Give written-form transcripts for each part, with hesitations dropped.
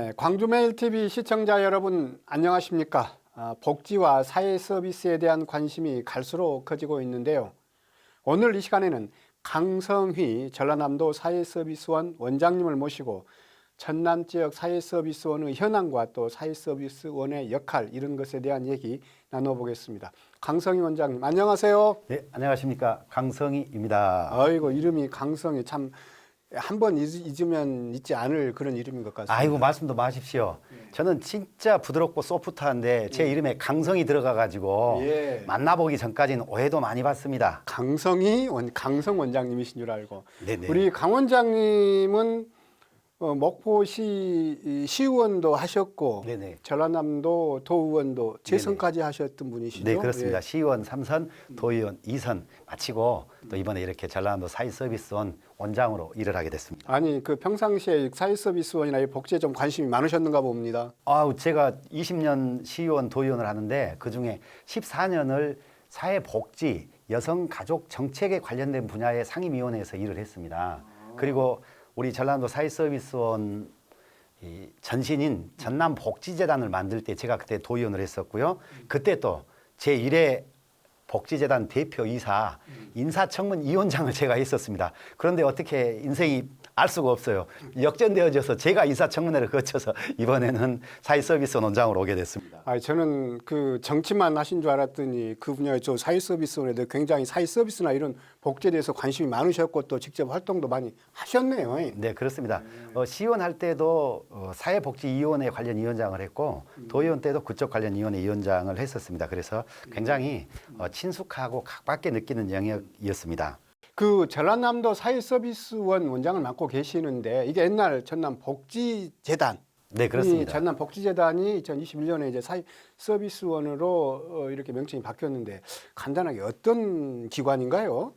네, 광주메일TV 시청자 여러분 안녕하십니까? 복지와 사회 서비스에 대한 관심이 갈수록 커지고 있는데요. 오늘 이 시간에는 강성휘 전라남도 사회서비스원 원장님을 모시고 전남 지역 사회서비스원의 현황과 또 사회서비스원의 역할 이런 것에 대한 얘기 나눠보겠습니다. 강성휘 원장님 안녕하세요. 네, 안녕하십니까. 강성희입니다. 아이고 이름이 강성휘 참 한 번 잊으면 잊지 않을 그런 이름인 것 같습니다. 아이고 말씀도 마십시오. 저는 진짜 부드럽고 소프트한데 제 이름에 강성이 들어가가지고 만나보기 전까지는 오해도 많이 받습니다. 강성 원장님이신 줄 알고. 네네. 우리 강 원장님은 목포시 시의원도 하셨고 네네. 전라남도 도의원도 재선까지 하셨던 분이시죠? 네, 그렇습니다. 예. 시의원 3선, 도의원 2선 마치고 또 이번에 이렇게 전라남도 사회서비스원 원장으로 일을 하게 됐습니다. 아니 그 평상시에 사회서비스원이나 이 복지에 좀 관심이 많으셨는가 봅니다. 제가 20년 시의원, 도의원을 하는데 그중에 14년을 사회복지, 여성가족 정책에 관련된 분야의 상임위원회에서 일을 했습니다. 그리고 우리 전라남도 사회서비스원 전신인 전남복지재단을 만들 때 제가 그때 도의원을 했었고요. 그때 또 제1회 복지재단 대표이사 인사청문위원장을 제가 했었습니다. 그런데 어떻게 인생이 알 수가 없어요. 역전되어져서 제가 인사청문회를 거쳐서 이번에는 사회서비스 원장으로 오게 됐습니다. 저는 그 정치만 하신 줄 알았더니 그 분야에 저 사회서비스원에 대해 굉장히 사회서비스나 이런 복지에 대해서 관심이 많으셨고 또 직접 활동도 많이 하셨네요. 네, 그렇습니다. 시의원 할 때도 사회복지위원회 관련 위원장을 했고 도의원 때도 그쪽 관련 위원회 위원장을 했었습니다. 그래서 굉장히 친숙하고 가깝게 느끼는 영역이었습니다. 그 전라남도 사회서비스원 원장을 맡고 계시는데 이게 옛날 전남복지재단. 네, 그렇습니다. 이 전남복지재단이 2021년에 이제 사회서비스원으로 이렇게 명칭이 바뀌었는데 간단하게 어떤 기관인가요?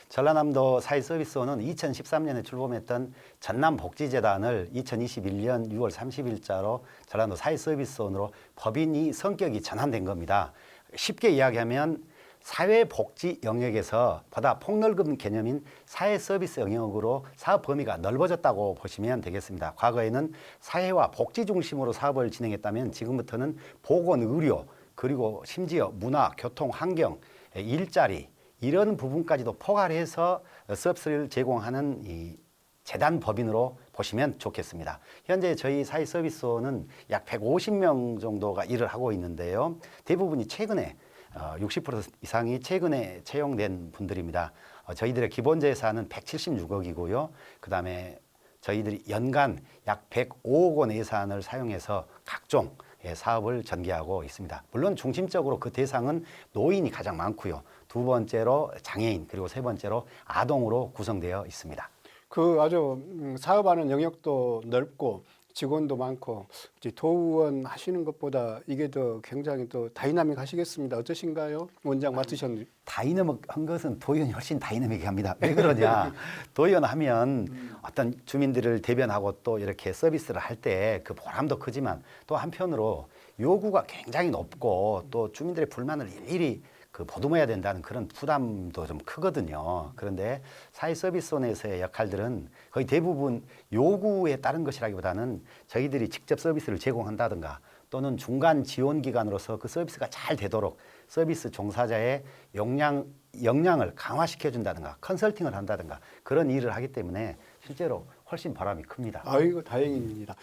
전라남도 사회서비스원은 2013년에 출범했던 전남복지재단을 2021년 6월 30일자로 전라남도 사회서비스원으로 법인이 성격이 전환된 겁니다. 쉽게 이야기하면 사회복지 영역에서 보다 폭넓은 개념인 사회서비스 영역으로 사업 범위가 넓어졌다고 보시면 되겠습니다. 과거에는 사회와 복지 중심으로 사업을 진행했다면 지금부터는 보건, 의료, 그리고 심지어 문화, 교통, 환경, 일자리 이런 부분까지도 포괄해서 서비스를 제공하는 이 재단 법인으로 보시면 좋겠습니다. 현재 저희 사회서비스원은 약 150명 정도가 일을 하고 있는데요. 대부분이 최근에 60% 이상이 최근에 채용된 분들입니다. 저희들의 기본 재산은 176억이고요. 그다음에 저희들이 연간 약 105억 원 예산을 사용해서 각종 사업을 전개하고 있습니다. 물론 중심적으로 그 대상은 노인이 가장 많고요. 두 번째로 장애인 그리고 세 번째로 아동으로 구성되어 있습니다. 그 아주 사업하는 영역도 넓고 직원도 많고 도의원 하시는 것보다 이게 더 굉장히 또 다이나믹 하시겠습니다. 어떠신가요? 원장 맡으셨는데. 다이나믹한 것은 도의원이 훨씬 다이나믹합니다. 왜 그러냐? 도의원 하면 어떤 주민들을 대변하고 또 이렇게 서비스를 할 때 그 보람도 크지만 또 한편으로 요구가 굉장히 높고 또 주민들의 불만을 일일이 보듬어야 된다는 그런 부담도 좀 크거든요. 그런데 사회서비스원에서의 역할들은 거의 대부분 요구에 따른 것이라기보다는 저희들이 직접 서비스를 제공한다든가 또는 중간 지원기관으로서 그 서비스가 잘 되도록 서비스 종사자의 역량을 강화시켜준다든가 컨설팅을 한다든가 그런 일을 하기 때문에 실제로 훨씬 보람이 큽니다. 아이고 다행입니다.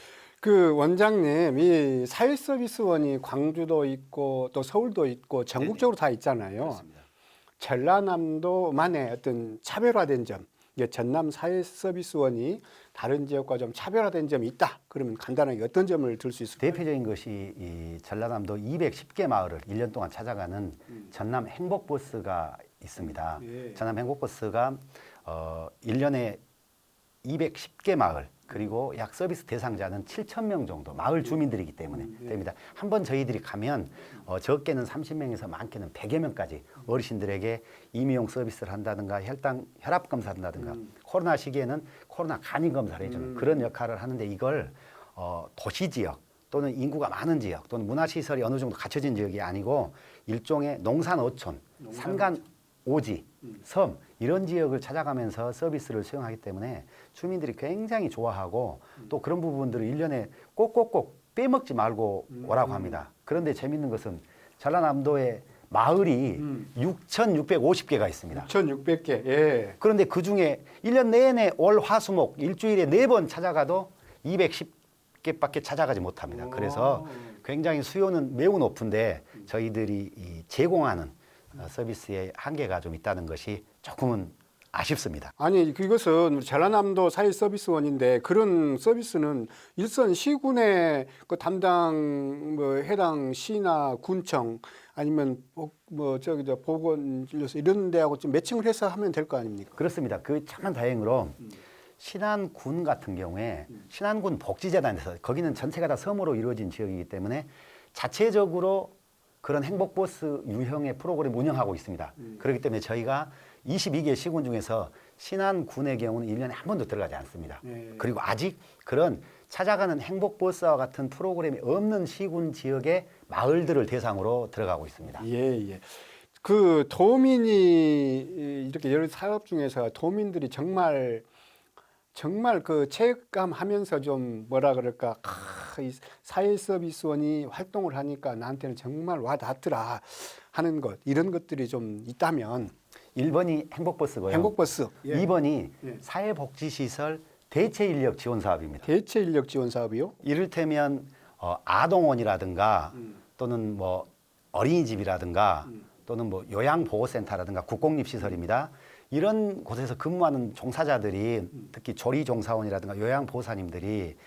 그 원장님 이 사회서비스원이 광주도 있고 또 서울도 있고 전국적으로 다 있잖아요. 그렇습니다. 전라남도만의 어떤 차별화된 점, 이게 전남 사회서비스원이 다른 지역과 좀 차별화된 점이 있다. 그러면 간단하게 어떤 점을 들 수 있을까요? 대표적인 것이 이 전라남도 210개 마을을 1년 동안 찾아가는 전남 행복버스가 있습니다. 전남 행복버스가 1년에 210개 마을 그리고 약 서비스 대상자는 7,000명 정도 마을 주민들이기 때문에 됩니다. 한번 저희들이 가면 적게는 30명에서 많게는 100여 명까지 어르신들에게 임의용 서비스를 한다든가 혈압 검사를 한다든가 코로나 시기에는 코로나 간이 검사를 해주는 그런 역할을 하는데 이걸 도시 지역 또는 인구가 많은 지역 또는 문화시설이 어느 정도 갖춰진 지역이 아니고 일종의 농산어촌, 산간 오지, 섬 이런 지역을 찾아가면서 서비스를 수행하기 때문에 주민들이 굉장히 좋아하고 또 그런 부분들을 1년에 꼭꼭꼭 빼먹지 말고 오라고 합니다. 그런데 재밌는 것은 전라남도에 마을이 6,650개가 있습니다. 6,600개. 예. 그런데 그중에 1년 내내 월, 화, 수, 목 일주일에 4번 찾아가도 210개밖에 찾아가지 못합니다. 그래서 굉장히 수요는 매우 높은데 저희들이 이 제공하는 서비스의 한계가 좀 있다는 것이 조금은 아쉽습니다. 아니 그것은 우리 전라남도 사회서비스원인데 그런 서비스는 일선 시군의 그 담당 뭐 해당 시나 군청 아니면 뭐 저기 저 보건진료소 이런 데하고 좀 매칭을 해서 하면 될 거 아닙니까? 그렇습니다. 그 참한 다행으로 신안군 같은 경우에 신안군 복지재단에서 거기는 전체가 다 섬으로 이루어진 지역이기 때문에 자체적으로 그런 행복버스 유형의 프로그램을 운영하고 있습니다. 그렇기 때문에 저희가 22개 시군 중에서 신안군의 경우는 1년에 한 번도 들어가지 않습니다. 그리고 아직 그런 찾아가는 행복버스와 같은 프로그램이 없는 시군 지역의 마을들을 대상으로 들어가고 있습니다. 예, 예. 그 도민이 이렇게 여러 사업 중에서 도민들이 정말 그 체감하면서 좀 뭐라 그럴까 이 사회서비스원이 활동을 하니까 나한테는 정말 와닿더라 하는 것 이런 것들이 좀 있다면 1번이 행복버스고요. 행복버스, 예. 2번이 예. 사회복지시설 대체인력 지원 사업입니다. 대체 인력 지원 사업이요? 이를테면 아동원이라든가 또는 뭐 어린이집이라든가 또는 뭐 요양보호센터라든가 국공립시설입니다. 이런 곳에서 근무하는 종사자들이 특히 조리종사원이라든가 요양보호사님들이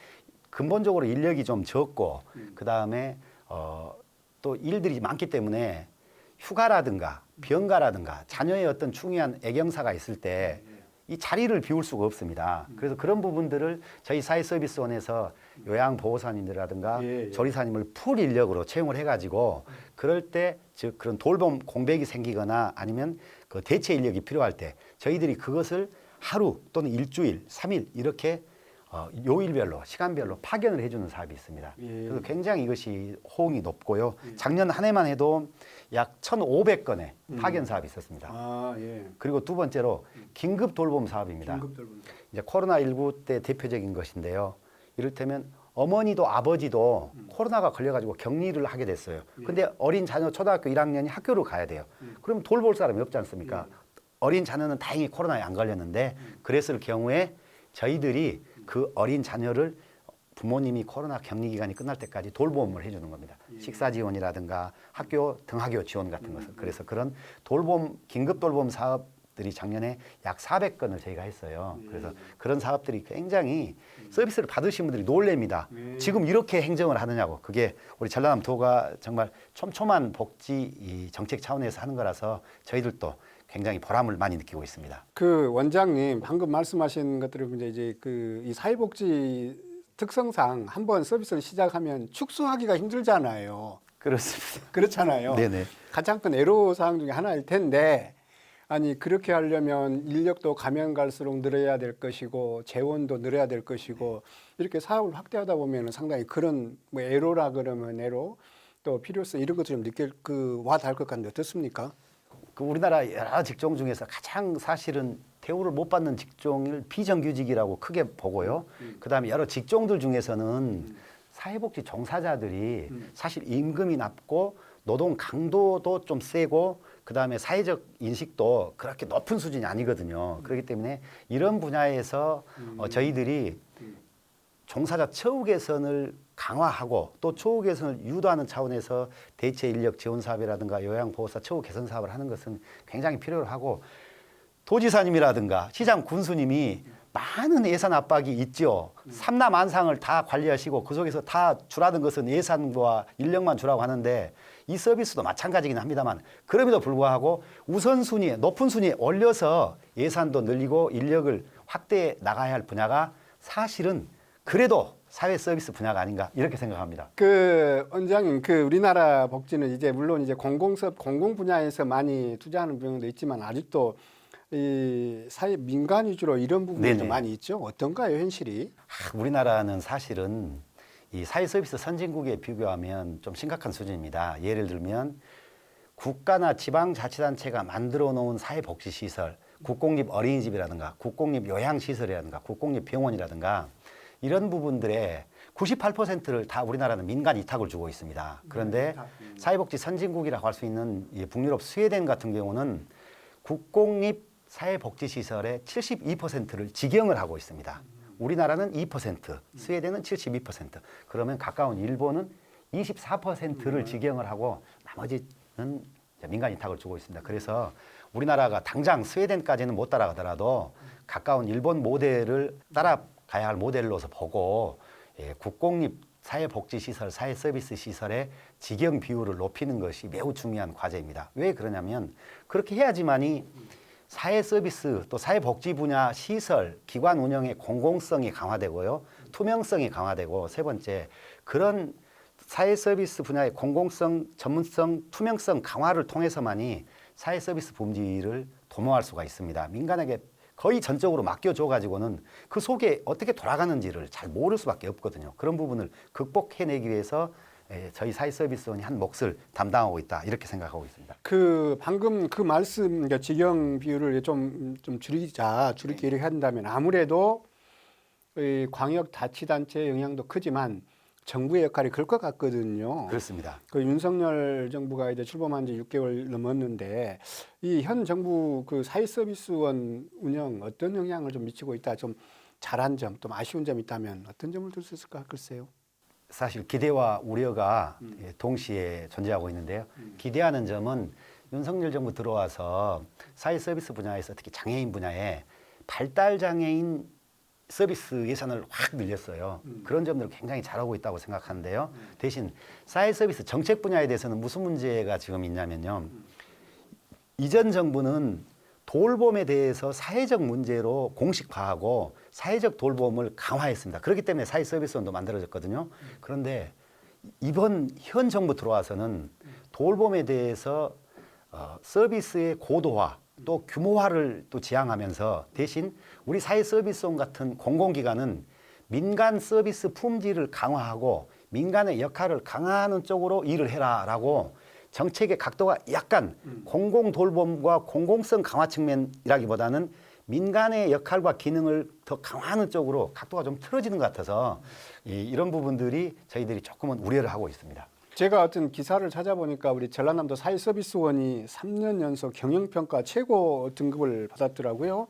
근본적으로 인력이 좀 적고 그다음에 또 일들이 많기 때문에 휴가라든가 병가라든가 자녀의 어떤 중요한 애경사가 있을 때 이 자리를 비울 수가 없습니다. 그래서 그런 부분들을 저희 사회서비스원에서 요양보호사님들이라든가 예, 예. 조리사님을 풀 인력으로 채용을 해가지고 그럴 때 즉 그런 돌봄 공백이 생기거나 아니면 그 대체 인력이 필요할 때 저희들이 그것을 하루 또는 일주일, 3일 이렇게 요일별로 시간별로 파견을 해주는 사업이 있습니다. 예. 그래서 굉장히 이것이 호응이 높고요. 작년 한 해만 해도 약 1,500건의 파견 사업이 있었습니다. 아, 예. 그리고 두 번째로 긴급 돌봄 사업입니다. 긴급 돌봄. 이제 코로나19 때 대표적인 것인데요. 이를테면 어머니도 아버지도 코로나가 걸려가지고 격리를 하게 됐어요. 근데 어린 자녀 초등학교 1학년이 학교를 가야 돼요. 그럼 돌볼 사람이 없지 않습니까? 어린 자녀는 다행히 코로나에 안 걸렸는데 그랬을 경우에 저희들이 그 어린 자녀를 부모님이 코로나 격리 기간이 끝날 때까지 돌봄을 해주는 겁니다. 식사 지원이라든가 학교 등하교 지원 같은 것을. 그래서 그런 돌봄 긴급 돌봄 사업들이 작년에 약 400건을 저희가 했어요. 그래서 그런 사업들이 굉장히 서비스를 받으신 분들이 놀랍니다. 지금 이렇게 행정을 하느냐고. 그게 우리 전라남도가 정말 촘촘한 복지 이 정책 차원에서 하는 거라서 저희들도 굉장히 보람을 많이 느끼고 있습니다. 그 원장님 방금 말씀하신 것들을 보면 이제 그 이 사회복지 특성상 한번 서비스를 시작하면 축소하기가 힘들잖아요. 그렇습니다. 그렇잖아요. 네네. 가장 큰 애로사항 중에 하나일 텐데 아니 그렇게 하려면 인력도 가면 갈수록 늘어야 될 것이고 재원도 늘어야 될 것이고 이렇게 사업을 확대하다 보면 상당히 그런 뭐 애로라 그러면 애로 또 필요성 이런 것들 좀 느낄 그 와닿을 것 같은데 어떻습니까? 그 우리나라 여러 직종 중에서 가장 사실은 대우를 못 받는 직종을 비정규직이라고 크게 보고요. 그다음에 여러 직종들 중에서는 사회복지 종사자들이 사실 임금이 낮고 노동 강도도 좀 세고 그다음에 사회적 인식도 그렇게 높은 수준이 아니거든요. 그렇기 때문에 이런 분야에서 저희들이 종사자 처우 개선을 강화하고 또 처우 개선을 유도하는 차원에서 대체 인력 지원 사업이라든가 요양보호사 처우 개선 사업을 하는 것은 굉장히 필요하고 도지사님이라든가 시장 군수님이 많은 예산 압박이 있죠. 삼라만상을 다 관리하시고 그 속에서 다 주라는 것은 예산과 인력만 주라고 하는데 이 서비스도 마찬가지긴 합니다만 그럼에도 불구하고 우선순위에 높은 순위에 올려서 예산도 늘리고 인력을 확대해 나가야 할 분야가 사실은 그래도 사회 서비스 분야가 아닌가 이렇게 생각합니다. 그 원장님, 그 우리나라 복지는 이제 물론 이제 공공 분야에서 많이 투자하는 부분도 있지만 아직도 이 사회 민간 위주로 이런 부분이 좀 많이 있죠. 어떤가요, 현실이? 우리나라는 사실은 이 사회 서비스 선진국에 비교하면 좀 심각한 수준입니다. 예를 들면 국가나 지방자치단체가 만들어 놓은 사회복지시설, 국공립 어린이집이라든가 국공립 요양시설이라든가 국공립 병원이라든가 이런 부분들의 98%를 다 우리나라는 민간 위탁을 주고 있습니다. 그런데 사회복지 선진국이라고 할 수 있는 이 북유럽 스웨덴 같은 경우는 국공립 사회복지시설의 72%를 직영을 하고 있습니다. 우리나라는 2%, 스웨덴은 72%. 그러면 가까운 일본은 24%를 직영을 하고 나머지는 민간 위탁을 주고 있습니다. 그래서 우리나라가 당장 스웨덴까지는 못 따라가더라도 가까운 일본 모델을 따라가야 할 모델로서 보고 국공립 사회복지시설, 사회서비스시설의 직영 비율을 높이는 것이 매우 중요한 과제입니다. 왜 그러냐면 그렇게 해야지만이 사회서비스 또 사회복지 분야 시설, 기관 운영의 공공성이 강화되고요. 투명성이 강화되고 세 번째 그런 사회서비스 분야의 공공성, 전문성, 투명성 강화를 통해서만이 사회서비스 품질을 도모할 수가 있습니다. 민간에게 거의 전적으로 맡겨줘가지고는 그 속에 어떻게 돌아가는지를 잘 모를 수밖에 없거든요. 그런 부분을 극복해내기 위해서 저희 사회서비스원이 한 몫을 담당하고 있다 이렇게 생각하고 있습니다. 그 방금 그 말씀 그러니까 직영 비율을 좀 줄이게 이렇게 한다면 아무래도 이 광역자치단체의 영향도 크지만 정부의 역할이 클 것 같거든요. 그렇습니다. 그 윤석열 정부가 이제 출범한 지 6개월 넘었는데 이 현 정부 그 사회서비스원 운영 어떤 영향을 좀 미치고 있다, 좀 잘한 점, 또 아쉬운 점이 있다면 어떤 점을 들 수 있을까 글쎄요. 사실 기대와 우려가 동시에 존재하고 있는데요. 기대하는 점은 윤석열 정부 들어와서 사회서비스 분야에서 특히 장애인 분야에 발달장애인 서비스 예산을 확 늘렸어요. 그런 점들을 굉장히 잘하고 있다고 생각하는데요. 대신 사회서비스 정책 분야에 대해서는 무슨 문제가 지금 있냐면요. 이전 정부는 돌봄에 대해서 사회적 문제로 공식화하고 사회적 돌봄을 강화했습니다. 그렇기 때문에 사회서비스원도 만들어졌거든요. 그런데 이번 현 정부 들어와서는 돌봄에 대해서 서비스의 고도화 또 규모화를 또 지향하면서 대신 우리 사회서비스원 같은 공공기관은 민간 서비스 품질을 강화하고 민간의 역할을 강화하는 쪽으로 일을 해라라고 정책의 각도가 약간 공공돌봄과 공공성 강화 측면이라기보다는 민간의 역할과 기능을 더 강화하는 쪽으로 각도가 좀 틀어지는 것 같아서 이런 부분들이 저희들이 조금은 우려를 하고 있습니다. 제가 어떤 기사를 찾아보니까 우리 전라남도 사회서비스원이 3년 연속 경영평가 최고 등급을 받았더라고요.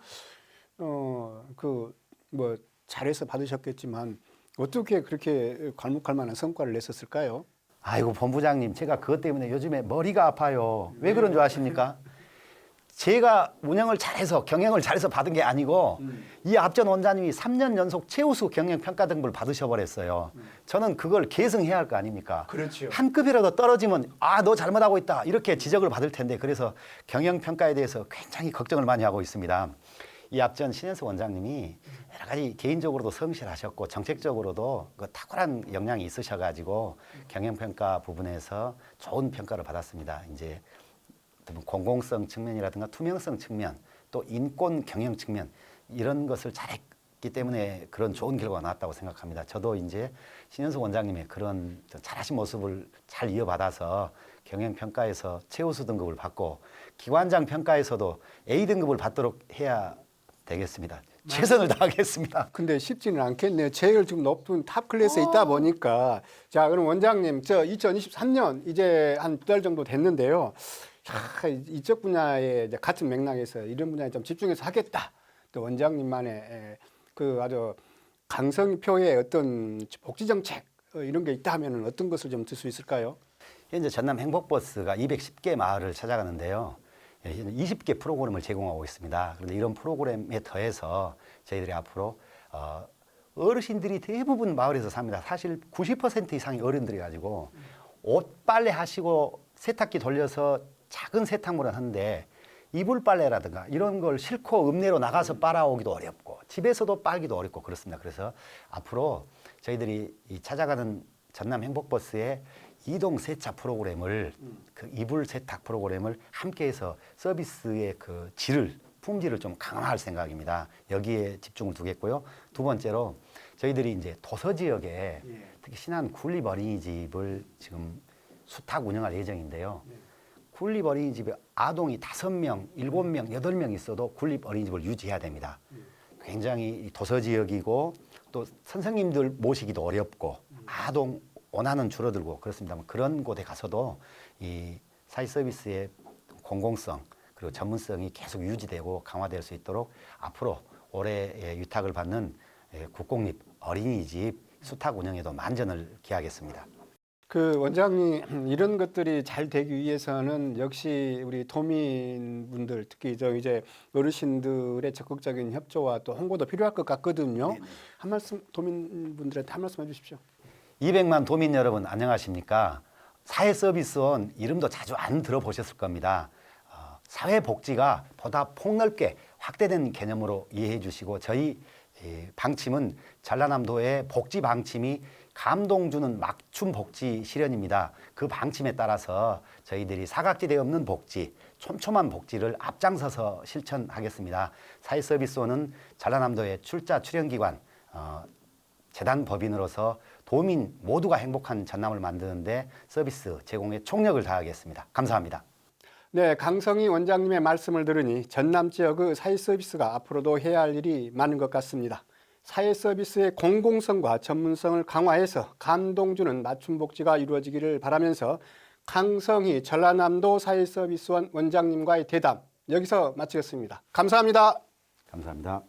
뭐 잘해서 받으셨겠지만 어떻게 그렇게 괄목할 만한 성과를 냈었을까요? 아이고 본부장님, 제가 그것 때문에 요즘에 머리가 아파요. 왜 그런 줄 아십니까? 제가 운영을 잘해서 경영을 잘해서 받은 게 아니고 이 앞전 원장님이 3년 연속 최우수 경영평가 등급을 받으셔버렸어요. 저는 그걸 계승해야 할 거 아닙니까? 그렇죠. 한 급이라도 떨어지면 너 잘못하고 있다 이렇게 지적을 받을 텐데 그래서 경영평가에 대해서 굉장히 걱정을 많이 하고 있습니다. 이 앞전 신현수 원장님이 여러 가지 개인적으로도 성실하셨고 정책적으로도 그 탁월한 역량이 있으셔가지고 경영평가 부분에서 좋은 평가를 받았습니다. 이제 공공성 측면이라든가 투명성 측면 또 인권 경영 측면 이런 것을 잘했기 때문에 그런 좋은 결과가 나왔다고 생각합니다. 저도 이제 신현수 원장님의 그런 잘하신 모습을 잘 이어받아서 경영평가에서 최우수 등급을 받고 기관장 평가에서도 A 등급을 받도록 해야 되겠습니다. 최선을 다하겠습니다. 근데 쉽지는 않겠네요. 제일 지금 높은 탑 클래스에 있다 보니까. 자, 그럼 원장님, 저 2023년 이제 한 2달 정도 됐는데요. 이쪽 분야에 이제 같은 맥락에서 이런 분야에 좀 집중해서 하겠다. 또 원장님만의 그 아주 강성표의 어떤 복지 정책 이런 게 있다 하면 어떤 것을 좀 들 수 있을까요? 현재 전남 행복버스가 210개 마을을 찾아가는데요. 20개 프로그램을 제공하고 있습니다. 그런데 이런 프로그램에 더해서 저희들이 앞으로 어르신들이 대부분 마을에서 삽니다. 사실 90% 이상이 어른들이 가지고 옷 빨래 하시고 세탁기 돌려서 작은 세탁물은 하는데 이불 빨래라든가 이런 걸 싣고 읍내로 나가서 빨아오기도 어렵고 집에서도 빨기도 어렵고 그렇습니다. 그래서 앞으로 저희들이 이 찾아가는 전남 행복버스에 이동 세차 프로그램을 그 이불 세탁 프로그램을 함께해서 서비스의 그 품질을 좀 강화할 생각입니다. 여기에 집중을 두겠고요. 두 번째로 저희들이 이제 도서 지역에 특히 신안 군립 어린이집을 지금 수탁 운영할 예정인데요. 군립 어린이집에 아동이 5명, 7명, 8명 있어도 군립 어린이집을 유지해야 됩니다. 굉장히 도서 지역이고 또 선생님들 모시기도 어렵고 아동 원하는 줄어들고 그렇습니다. 그런 곳에 가서도 이 사회 서비스의 공공성 그리고 전문성이 계속 유지되고 강화될 수 있도록 앞으로 올해 위탁을 받는 국공립 어린이집 수탁 운영에도 만전을 기하겠습니다. 그 원장님 이런 것들이 잘 되기 위해서는 역시 우리 도민분들 특히 저 이제 어르신들의 적극적인 협조와 또 홍보도 필요할 것 같거든요. 네네. 한 말씀 도민분들한테 한 말씀 해주십시오. 200만 도민 여러분 안녕하십니까? 사회서비스원 이름도 자주 안 들어보셨을 겁니다. 사회복지가 보다 폭넓게 확대된 개념으로 이해해 주시고 저희 방침은 전라남도의 복지 방침이 감동 주는 맞춤 복지 실현입니다. 그 방침에 따라서 저희들이 사각지대 없는 복지, 촘촘한 복지를 앞장서서 실천하겠습니다. 사회서비스원은 전라남도의 출자 출연기관, 재단 법인으로서 도민 모두가 행복한 전남을 만드는데 서비스 제공에 총력을 다하겠습니다. 감사합니다. 네, 강성희 원장님의 말씀을 들으니 전남 지역의 사회 서비스가 앞으로도 해야 할 일이 많은 것 같습니다. 사회 서비스의 공공성과 전문성을 강화해서 감동 주는 맞춤 복지가 이루어지기를 바라면서 강성희 전라남도 사회서비스원 원장님과의 대담 여기서 마치겠습니다. 감사합니다. 감사합니다.